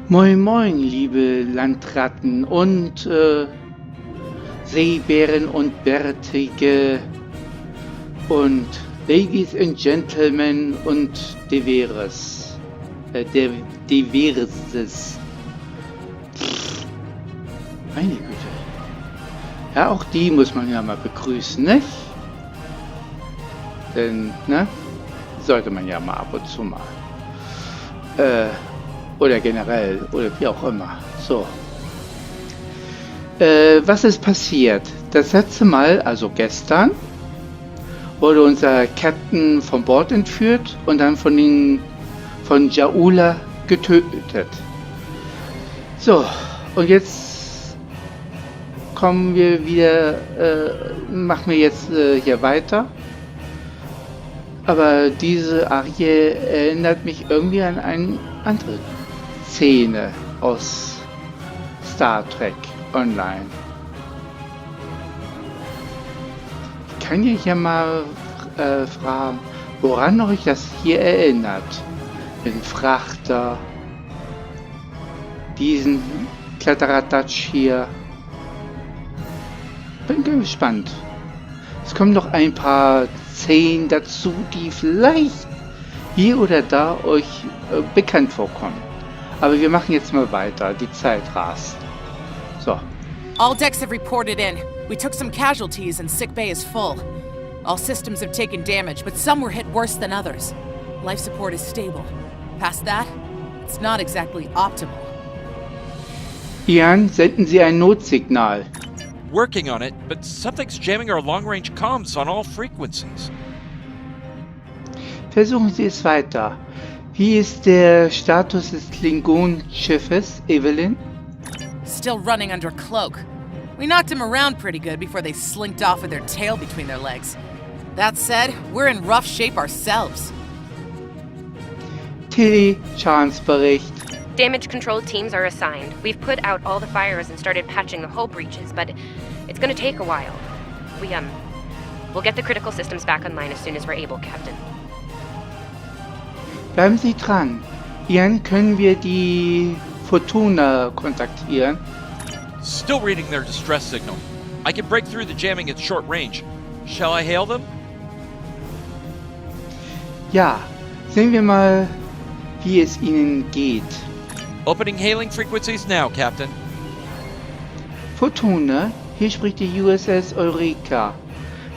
Moin moin, liebe Landratten und Seebären und Bärtige und Ladies and Gentlemen und Diverses. Diverses. Meine Güte. Ja, auch die muss man ja mal begrüßen, nicht? Denn, ne? Sollte man ja mal ab und zu mal. Oder generell, oder wie auch immer. So. Was ist passiert? Das letzte Mal, also gestern, wurde unser Captain von Bord entführt und dann von Jaula getötet. So, und jetzt kommen wir wieder, machen wir jetzt hier weiter. Aber diese Arie erinnert mich irgendwie an eine andere Szene aus Star Trek Online. Ich kann ja hier mal fragen, woran euch das hier erinnert. Den Frachter, diesen Kladderadatsch hier. Bin gespannt. Es kommen noch ein paar Szenen dazu, die vielleicht hier oder da euch bekannt vorkommen. Aber wir machen jetzt mal weiter. Die Zeit rast. So. All decks have reported in. We took some casualties and sick bay is full. All systems have taken damage, but some were hit worse than others. Life support is stable. Past that, it's not exactly optimal. Ian, senden Sie ein Notsignal. Working on it, but something's jamming our long-range comms on all frequencies. Versuchen Sie es weiter. Wie ist der Status des Klingon-Schiffes, Evelyn? Still running under cloak. We knocked him around pretty good before they slinked off with their tail between their legs. That said, we're in rough shape ourselves. Tilly, Schadensbericht. Damage control teams are assigned. We've put out all the fires and started patching the hull breaches, but it's gonna take a while. We'll get the critical systems back online as soon as we're able, Captain. Bleiben Sie dran. Ian, können wir die Fortuna kontaktieren? Still reading their distress signal. I can break through the jamming at short range. Shall I hail them? Ja, sehen wir mal, wie es Ihnen geht. Opening hailing frequencies now, Captain. Fortuna, hier spricht die USS Eureka.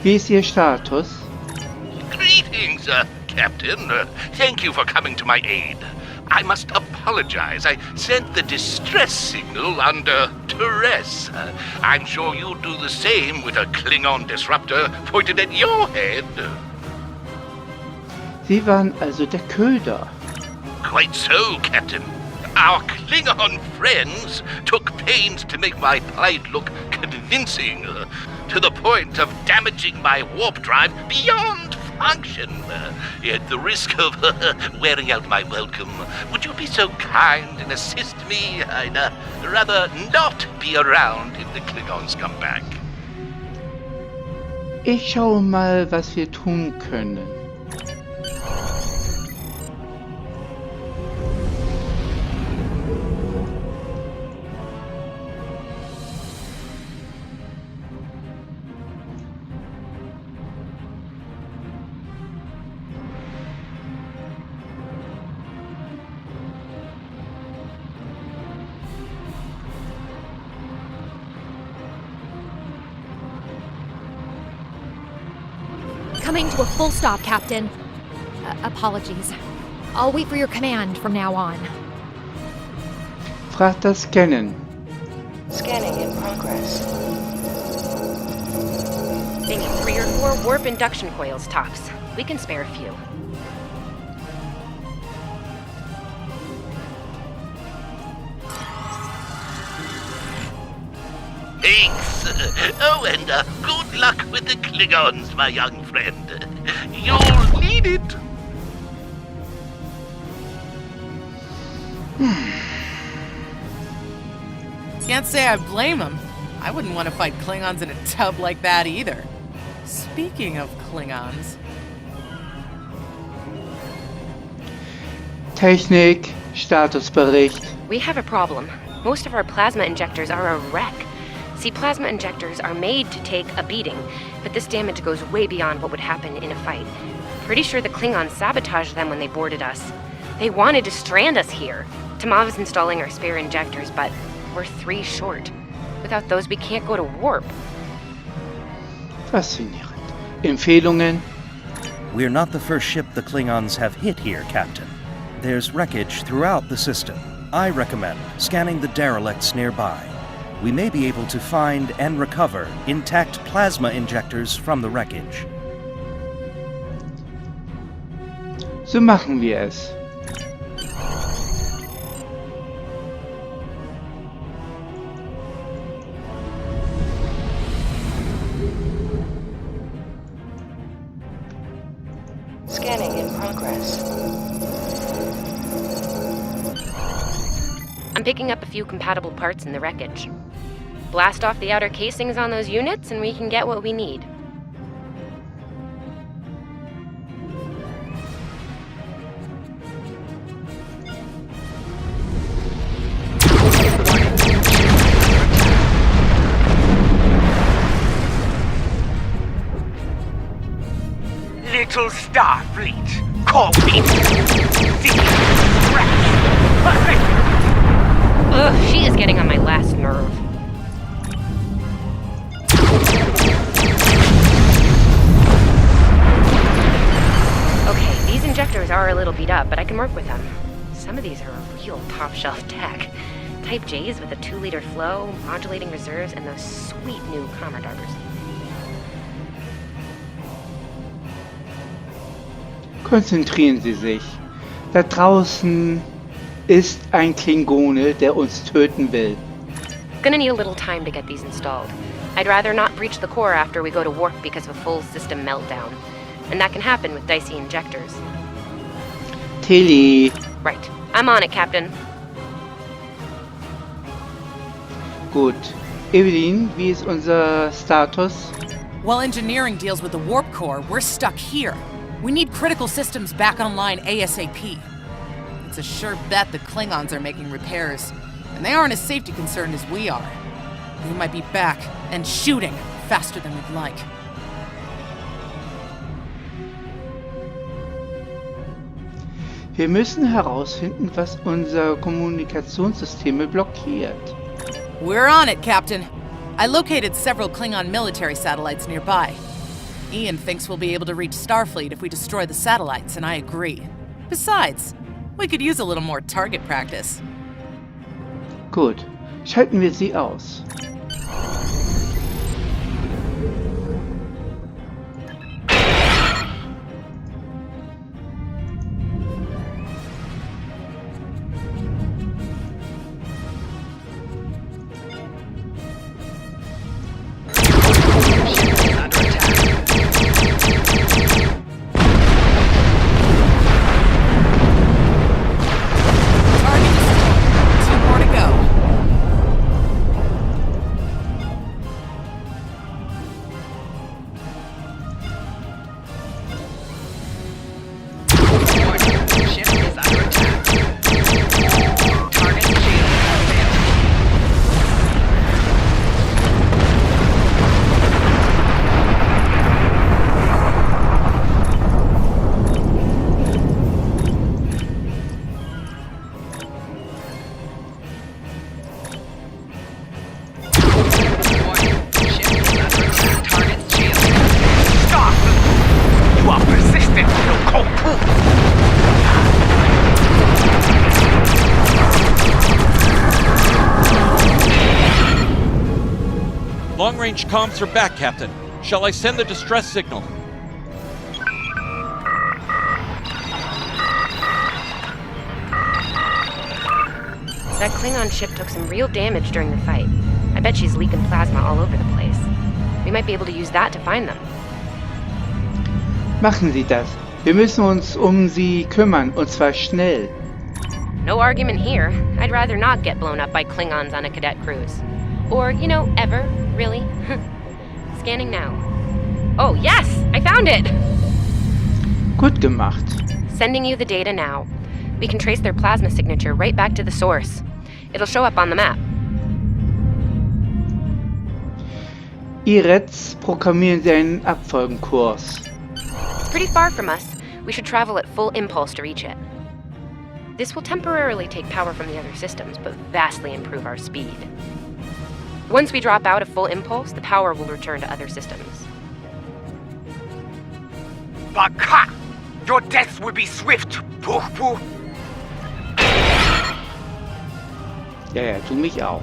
Wie ist Ihr Status? Greetings, Captain. Thank you for coming to my aid. I must apologize. I sent the distress signal under duress. I'm sure you'd do the same with a Klingon disruptor pointed at your head. Sie waren also der Köder. Quite so, Captain. Our Klingon friends took pains to make my plight look convincing, to the point of damaging my warp drive beyond function. At the risk of wearing out my welcome, would you be so kind and assist me? I'd rather not be around if the Klingons come back. Ich schaue mal, was wir tun können. Coming to a full stop, Captain. Apologies. I'll wait for your command from now on. Frachter scannen. Scanning in progress. They need 3 or 4 warp induction coils tops. We can spare a few. Thanks. Oh, and good luck with the Klingons, my young friend. You'll need it. Can't say I blame him. I wouldn't want to fight Klingons in a tub like that either. Speaking of Klingons... Technik, Statusbericht. We have a problem. Most of our plasma injectors are a wreck. See, plasma injectors are made to take a beating, but this damage goes way beyond what would happen in a fight. Pretty sure the Klingons sabotaged them when they boarded us. They wanted to strand us here. Tamav's installing our spare injectors, but we're 3 short. Without those, we can't go to warp. Faszinierend. Empfehlungen? We're not the first ship the Klingons have hit here, Captain. There's wreckage throughout the system. I recommend scanning the derelicts nearby. We may be able to find and recover intact plasma injectors from the wreckage. So machen wir es. Scanning in progress. I'm picking up a few compatible parts in the wreckage. Blast off the outer casings on those units and we can get what we need. Little Starfleet, call me. Ugh, she is getting on my last nerve. Okay, these injectors are a little beat up, but I can work with them. Some of these are a real top-shelf tech. Type J's with a 2-liter flow, modulating reserves, and those sweet new Commodores. Konzentrieren Sie sich. Da draußen ist ein Klingone, der uns töten will. Gonna need a little time to get these installed. I'd rather not breach the core after we go to warp because of a full system meltdown. And that can happen with dicey injectors. Tilly. Right. I'm on it, Captain. Gut. Evelyn, wie ist unser Status? While engineering deals with the warp core, we're stuck here. We need critical systems back online ASAP. It's a sure bet the Klingons are making repairs, and they aren't as safety concerned as we are. They might be back and shooting faster than we'd like. Wir müssen herausfinden, was unsere Kommunikationssysteme blockiert. We're on it, Captain. I located several Klingon military satellites nearby. Ian thinks we'll be able to reach Starfleet if we destroy the satellites, and I agree. Besides, we could use a little more target practice. Gut, schalten wir sie aus. Long-range comms are back, Captain. Shall I send the distress signal? That Klingon ship took some real damage during the fight. I bet she's leaking plasma all over the place. We might be able to use that to find them. Machen Sie das. Wir müssen uns sie kümmern, und zwar schnell. No argument here. I'd rather not get blown up by Klingons on a cadet cruise. Or, ever, really. Scanning now. Oh, yes! I found it! Gut gemacht. Sending you the data now. We can trace their plasma signature right back to the source. It'll show up on the map. Jetzt programmieren Sie einen Abfolgenkurs. It's pretty far from us. We should travel at full impulse to reach it. This will temporarily take power from the other systems, but vastly improve our speed. Once we drop out of full impulse, the power will return to other systems. Baka! Your death will be swift! Puh, puh. Ja, du mich auch.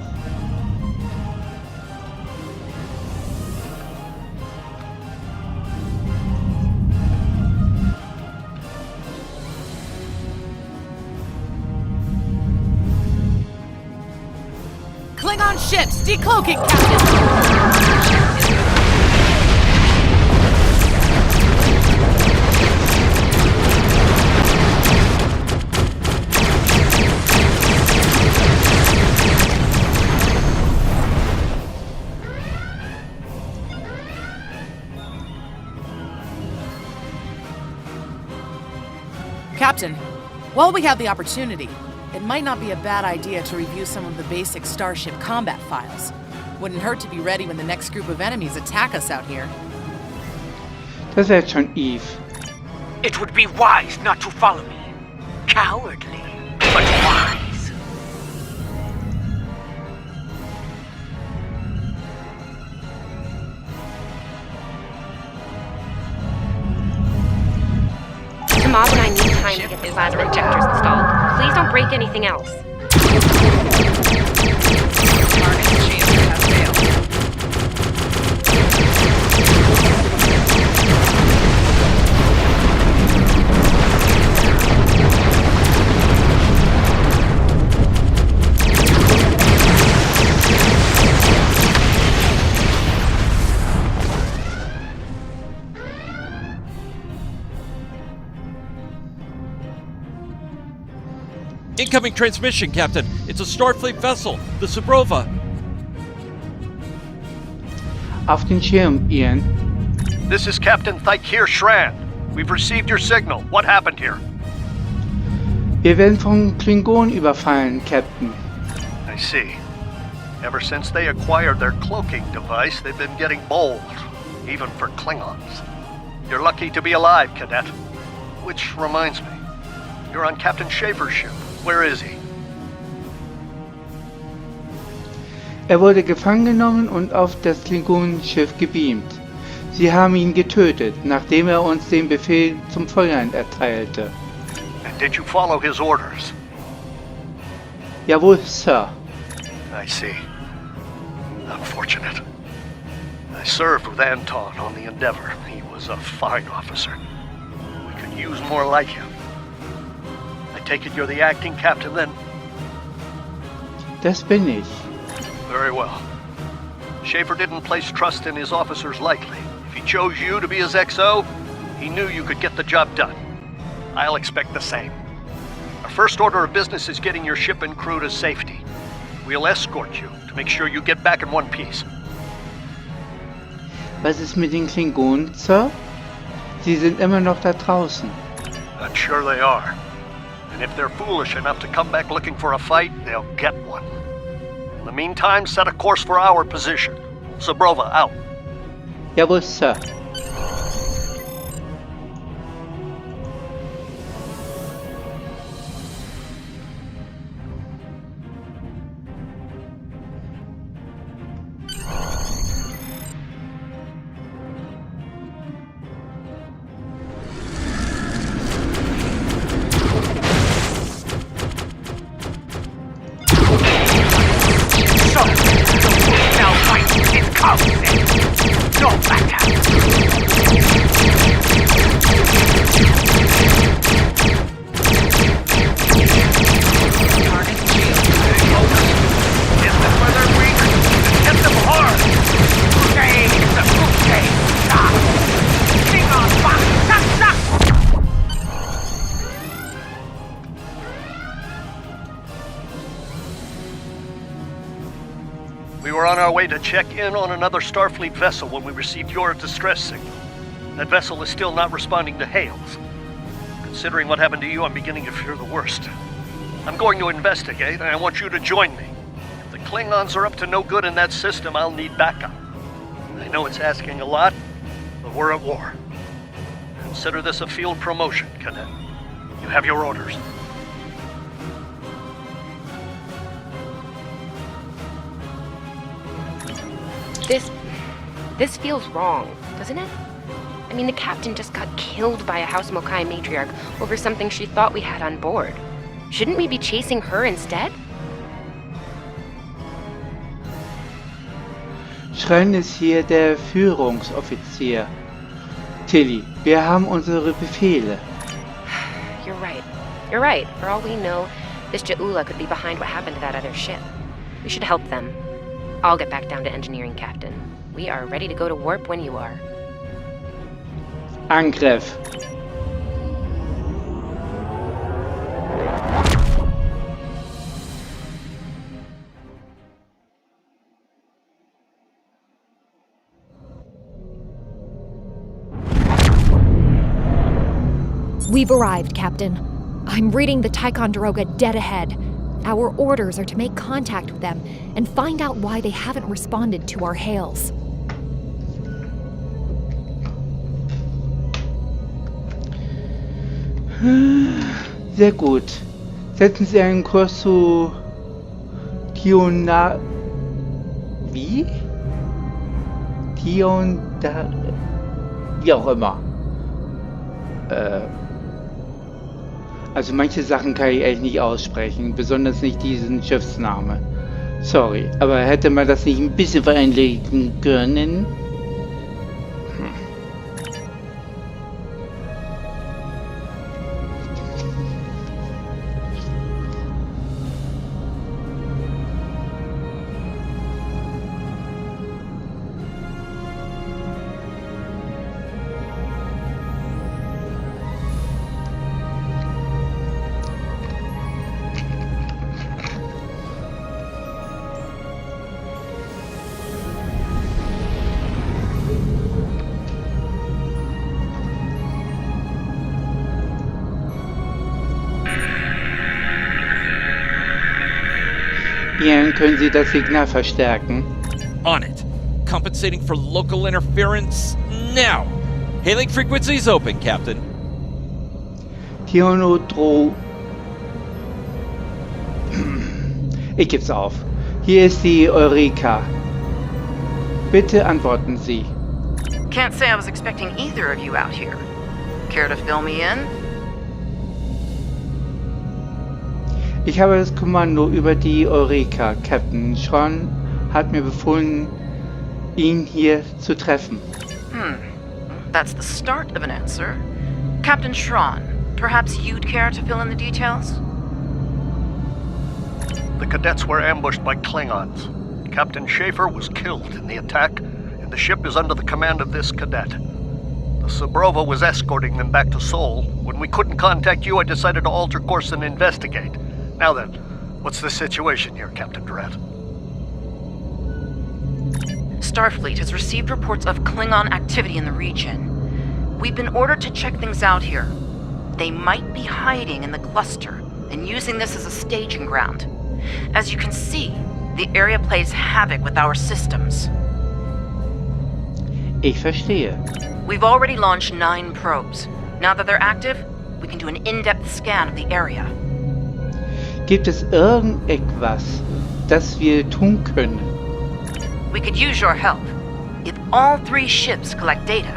Klingon ships, decloaking, Captain! Captain, while we have the opportunity, it might not be a bad idea to review some of the basic Starship combat files. Wouldn't hurt to be ready when the next group of enemies attack us out here. Das wäre schon Eve. It would be wise not to follow me. Cowardly, but wise. Mob and I need time to get the plasma injectors installed. Please don't break anything else. Target shield has failed. Incoming transmission, Captain. It's a Starfleet vessel, the Sabrova. Auf den Schirm, Ian. This is Captain Thykir Shran. We've received your signal. What happened here? Wir werden von Klingonen überfallen, Captain. I see. Ever since they acquired their cloaking device, they've been getting bold, even for Klingons. You're lucky to be alive, Cadet. Which reminds me, you're on Captain Schaefer's ship. Where is he? Wurde gefangen genommen und auf das Klingonenschiff gebeamt. Sie haben ihn getötet, nachdem uns den Befehl zum Feuern erteilte. And did you follow his orders? Jawohl, Sir. I see. Unfortunate. I served with Anton on the Endeavor. He was a fine officer. We could use more like him. I take it you're the acting captain then? Das bin ich. Very well. Schaefer didn't place trust in his officers lightly. If he chose you to be his XO, he knew you could get the job done. I'll expect the same. Our first order of business is getting your ship and crew to safety. We'll escort you to make sure you get back in one piece. Was ist mit den Klingonen, Sir? Sie sind immer noch da draußen. I'm sure they are. And if they're foolish enough to come back looking for a fight, they'll get one. In the meantime, set a course for our position. Sabrova, out. Jawohl, Sir. We were on our way to check in on another Starfleet vessel when we received your distress signal. That vessel is still not responding to hails. Considering what happened to you, I'm beginning to fear the worst. I'm going to investigate, and I want you to join me. If the Klingons are up to no good in that system, I'll need backup. I know it's asking a lot, but we're at war. Consider this a field promotion, Cadet. You have your orders. This feels wrong, doesn't it? I mean, the captain just got killed by a House Mokai matriarch over something she thought we had on board. Shouldn't we be chasing her instead? Schrein ist hier der Führungsoffizier. Tilly, wir haben unsere Befehle. You're right. You're right. For all we know, this Ja'ula could be behind what happened to that other ship. We should help them. I'll get back down to engineering, Captain. We are ready to go to warp when you are. Angriff. We've arrived, Captain. I'm reading the Ticonderoga dead ahead. Our orders are to make contact with them and find out why they haven't responded to our hails. Sehr gut. Setzen Sie einen Kurs zu Tiona... Wie? Tionda... Wie auch immer. Also manche Sachen kann ich echt nicht aussprechen, besonders nicht diesen Schiffsname. Sorry, aber hätte man das nicht ein bisschen vereinlegen können? Ian, können Sie das Signal verstärken? On it. Compensating for local interference now. Hailing frequencies open, Captain. Tionodro... Ich geb's auf. Hier ist die Eureka. Bitte antworten Sie. Can't say I was expecting either of you out here. Care to fill me in? Ich habe das Kommando über die Eureka, Captain. Sean hat mir befohlen, ihn hier zu treffen. That's the start of an answer. Captain Schron, perhaps you'd care to fill in the details? The cadets were ambushed by Klingons. Captain Schaefer was killed in the attack, and the ship is under the command of this cadet. The Sabrova was escorting them back to Seoul. When we couldn't contact you, I decided to alter course and investigate. Now then, what's the situation here, Captain Durant? Starfleet has received reports of Klingon activity in the region. We've been ordered to check things out here. They might be hiding in the cluster and using this as a staging ground. As you can see, the area plays havoc with our systems. Ich verstehe. We've already launched 9 probes. Now that they're active, we can do an in-depth scan of the area. Gibt es irgendetwas, das wir tun können? We could use your help. If all 3 ships collect data,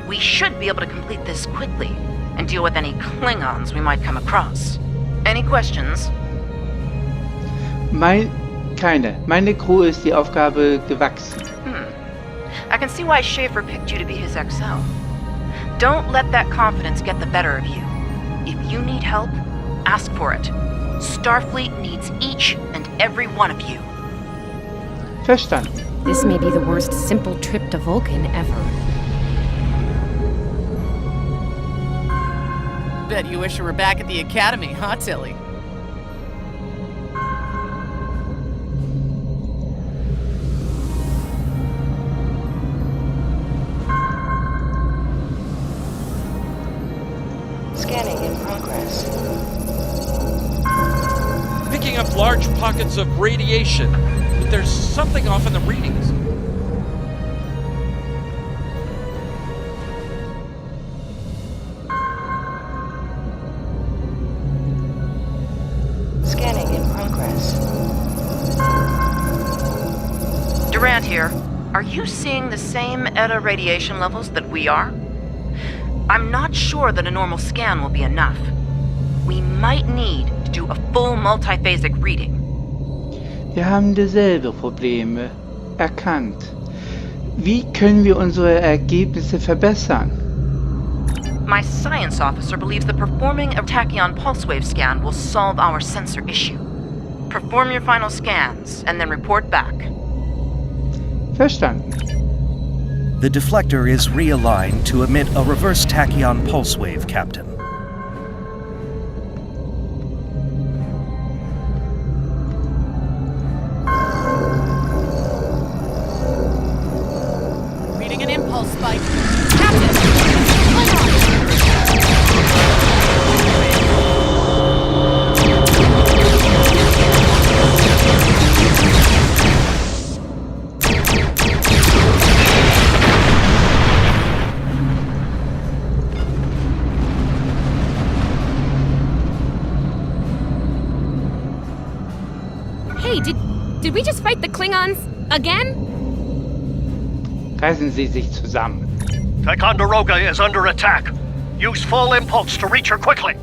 we should be able to complete this quickly and deal with any Klingons we might come across. Any questions? Keine. Meine Crew ist die Aufgabe gewachsen. I can see why Schaefer picked you to be his XO. Don't let that confidence get the better of you. If you need help, ask for it. Starfleet needs each and every one of you. Verstanden. This may be the worst simple trip to Vulcan ever. Bet you wish you were back at the Academy, huh, Tilly? Scanning in progress. up large pockets of radiation, but there's something off in the readings. Scanning in progress. Durant here. Are you seeing the same ETA radiation levels that we are? I'm not sure that a normal scan will be enough. We might need to do a full multiphasic reading. Wir haben dieselbe Probleme. Erkannt. Wie können wir unsere Ergebnisse verbessern? My science officer believes that performing a tachyon pulse wave scan will solve our sensor issue. Perform your final scans and then report back. Verstanden. The deflector is realigned to emit a reverse tachyon pulse wave, Captain. Reading an impulse spike. Captain! Hey, did we just fight the Klingons again? Reißen Sie sich zusammen. Ticonderoga is under attack. Use full impulse to reach her quickly.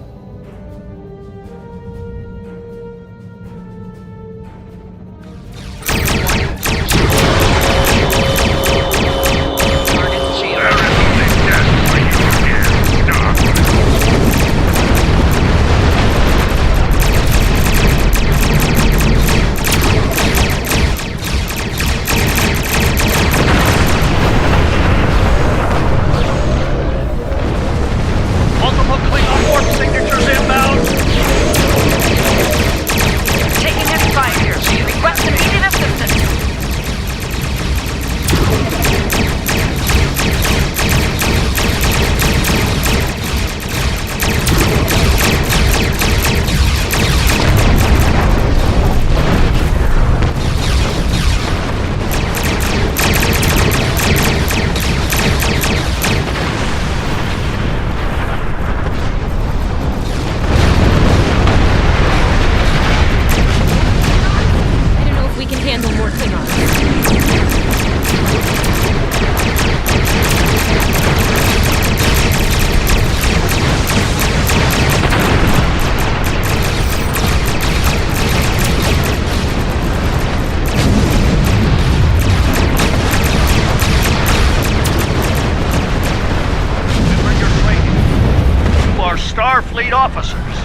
Starfleet officers.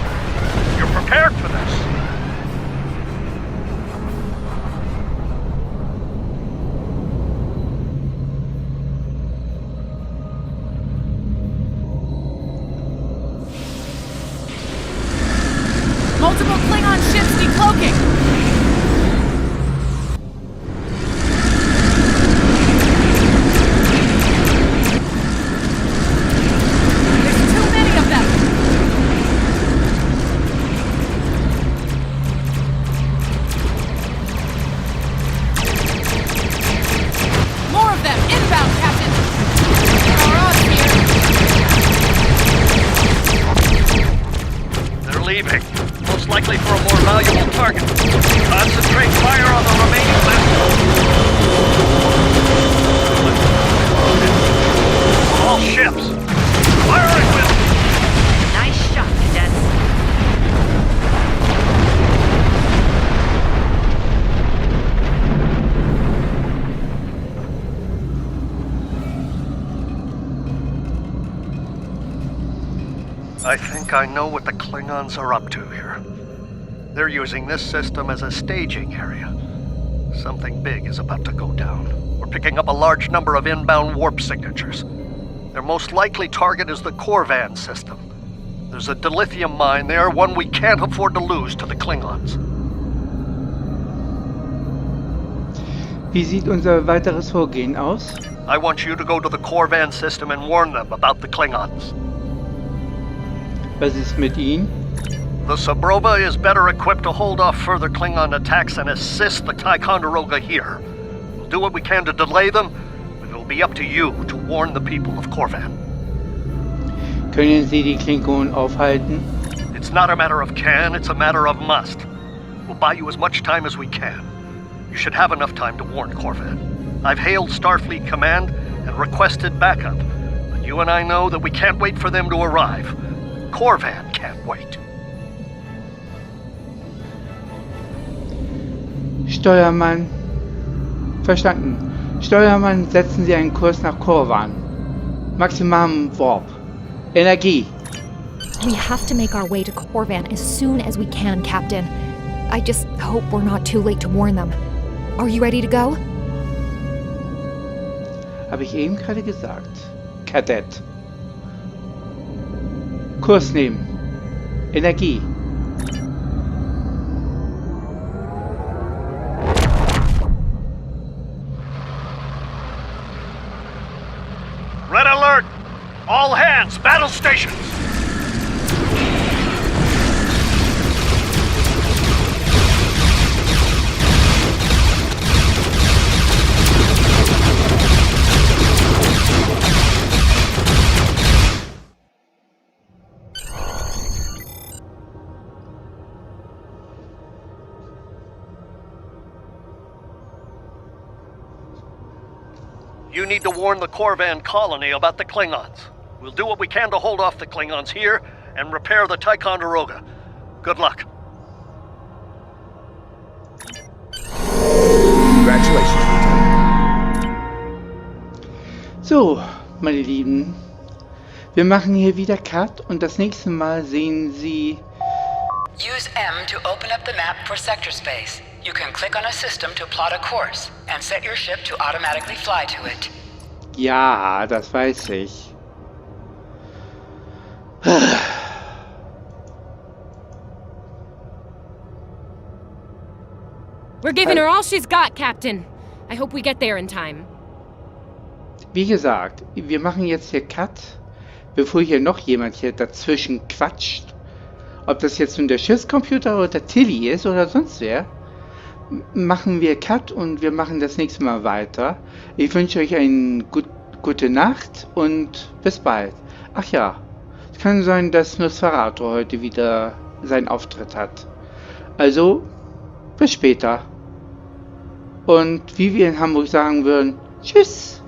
You're prepared for this. Multiple Klingon ships decloaking! Leaving. Most likely for a more valuable target. Concentrate fire on the remaining vessels. All ships. Firing with. Nice shot, Cadet. I think I know what the Klingons are up to here. They're using this system as a staging area. Something big is about to go down. We're picking up a large number of inbound warp signatures. Their most likely target is the Corvan system. There's a dilithium mine there, one we can't afford to lose to the Klingons. Wie sieht unser weiteres Vorgehen aus? I want you to go to the Corvan system and warn them about the Klingons. Was ist mit ihnen? The Sabrova is better equipped to hold off further Klingon attacks and assist the Ticonderoga here. We'll do what we can to delay them, but it'll be up to you to warn the people of Korvan. Können Sie die Klingonen aufhalten? It's not a matter of can, it's a matter of must. We'll buy you as much time as we can. You should have enough time to warn Korvan. I've hailed Starfleet Command and requested backup, but you and I know that we can't wait for them to arrive. Korvan can't wait. Steuermann. Verstanden. Steuermann, setzen Sie einen Kurs nach Korvan. Maximum Warp. Energie. We have to make our way to Korvan as soon as we can, Captain. I just hope we're not too late to warn them. Are you ready to go? Habe ich eben gerade gesagt. Kadett. Kurs nehmen. Energie. Red alert! All hands, battle stations! You need to warn the Korvan colony about the Klingons. We'll do what we can to hold off the Klingons here and repair the Ticonderoga. Good luck. Congratulations, Lieutenant. So, meine Lieben. Wir machen hier wieder Cut und das nächste Mal sehen Sie... Use M to open up the map for sector space. You can click on a system to plot a course and set your ship to automatically fly to it. Ja, das weiß ich. We're giving her all she's got, Captain. I hope we get there in time. Wie gesagt, wir machen jetzt hier Cut, bevor hier noch jemand hier dazwischen quatscht. Ob das jetzt nun der Schiffscomputer oder Tilly ist oder sonst wer, machen wir Cut und wir machen das nächste Mal weiter. Ich wünsche euch eine gute Nacht und bis bald. Ach ja, es kann sein, dass Nosferatu heute wieder seinen Auftritt hat. Also, bis später. Und wie wir in Hamburg sagen würden, tschüss.